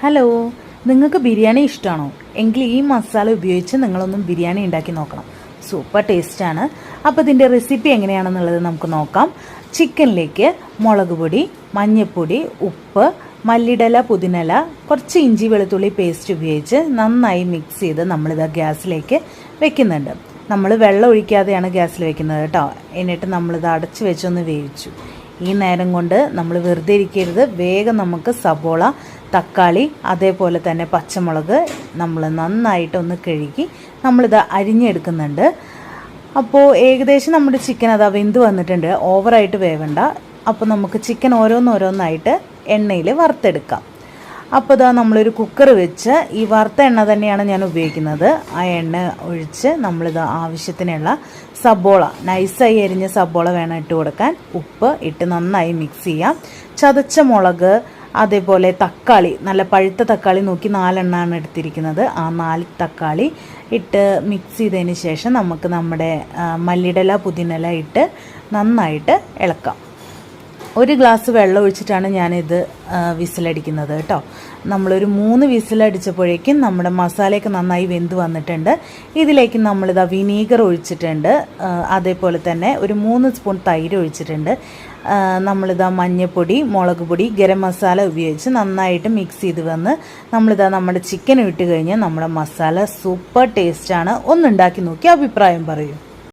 Hello, നിങ്ങൾക്ക് ബിരിയാണി ഇഷ്ടമാണോ? എങ്കിൽ ഈ മസാല ഉപയോഗിച്ച് നിങ്ങളൊന്നും ബിരിയാണി ഉണ്ടാക്കി നോക്കണം. സൂപ്പർ ടേസ്റ്റാണ്. അപ്പോൾ ഇതിൻ്റെ റെസിപ്പി എങ്ങനെയാണെന്നുള്ളത് നമുക്ക് നോക്കാം. ചിക്കനിലേക്ക് മുളക് പൊടി, മഞ്ഞൾപ്പൊടി, ഉപ്പ്, മല്ലിയില, പുതിനയില, കുറച്ച് ഇഞ്ചി വെളുത്തുള്ളി പേസ്റ്റ് ഉപയോഗിച്ച് നന്നായി മിക്സ് ചെയ്ത് നമ്മളിത് ഗ്യാസിലേക്ക് വെക്കുന്നുണ്ട്. നമ്മൾ വെള്ളം ഒഴിക്കാതെയാണ് ഗ്യാസിൽ വെക്കുന്നത് കേട്ടോ. എന്നിട്ട് നമ്മളിത് അടച്ച് വെച്ചൊന്ന് വേവിച്ചു. ഈ നേരം കൊണ്ട് നമ്മൾ വെറുതെ ഇരിക്കരുത്. വേഗം നമുക്ക് സബോള, തക്കാളി, അതേപോലെ തന്നെ പച്ചമുളക് നമ്മൾ നന്നായിട്ടൊന്ന് കഴുകി നമ്മളിത് അരിഞ്ഞെടുക്കുന്നുണ്ട്. അപ്പോൾ ഏകദേശം നമ്മുടെ ചിക്കൻ അതാ വെന്ത് വന്നിട്ടുണ്ട്. ഓവറായിട്ട് വേവണ്ട. അപ്പോൾ നമുക്ക് ചിക്കൻ ഓരോന്നോരോന്നായിട്ട് എണ്ണയിൽ വറുത്തെടുക്കാം. അപ്പോൾ ഇതാ നമ്മളൊരു കുക്കർ വെച്ച് ഈ വറുത്ത എണ്ണ തന്നെയാണ് ഞാൻ ഉപയോഗിക്കുന്നത്. ആ എണ്ണ ഒഴിച്ച് നമ്മളിത് ആവശ്യത്തിനുള്ള സബോള, നൈസായി എരിഞ്ഞ സബോള വേണം ഇട്ട് കൊടുക്കാൻ. ഉപ്പ് ഇട്ട് നന്നായി മിക്സ് ചെയ്യാം. ചതച്ച മുളക്, അതേപോലെ തക്കാളി, നല്ല പഴുത്ത തക്കാളി നോക്കി 4 എണ്ണമാണ് എടുത്തിരിക്കുന്നത്. ആ 4 തക്കാളി ഇട്ട് മിക്സ് ചെയ്തതിന് ശേഷം നമുക്ക് നമ്മുടെ മല്ലിയില, പുതിനയില ഇട്ട് നന്നായിട്ട് ഇളക്കാം. 1 ഗ്ലാസ് വെള്ളം ഒഴിച്ചിട്ടാണ് ഞാനിത് വിസിലടിക്കുന്നത് കേട്ടോ. നമ്മളൊരു 3 വിസിലടിച്ചപ്പോഴേക്കും നമ്മുടെ മസാലയൊക്കെ നന്നായി വെന്ത് വന്നിട്ടുണ്ട്. ഇതിലേക്ക് നമ്മളിതാ വിനീഗർ ഒഴിച്ചിട്ടുണ്ട്. അതേപോലെ തന്നെ ഒരു 3 സ്പൂൺ തൈര് ഒഴിച്ചിട്ടുണ്ട്. നമ്മളിതാ മഞ്ഞൾപ്പൊടി, മുളക് പൊടി, ഗരം മസാല ഉപയോഗിച്ച് നന്നായിട്ട് മിക്സ് ചെയ്ത് വന്ന് നമ്മളിതാ നമ്മുടെ ചിക്കൻ ഇട്ട് കഴിഞ്ഞാൽ നമ്മുടെ മസാല സൂപ്പർ ടേസ്റ്റാണ്. ഒന്നുണ്ടാക്കി നോക്കി അഭിപ്രായം പറയൂ.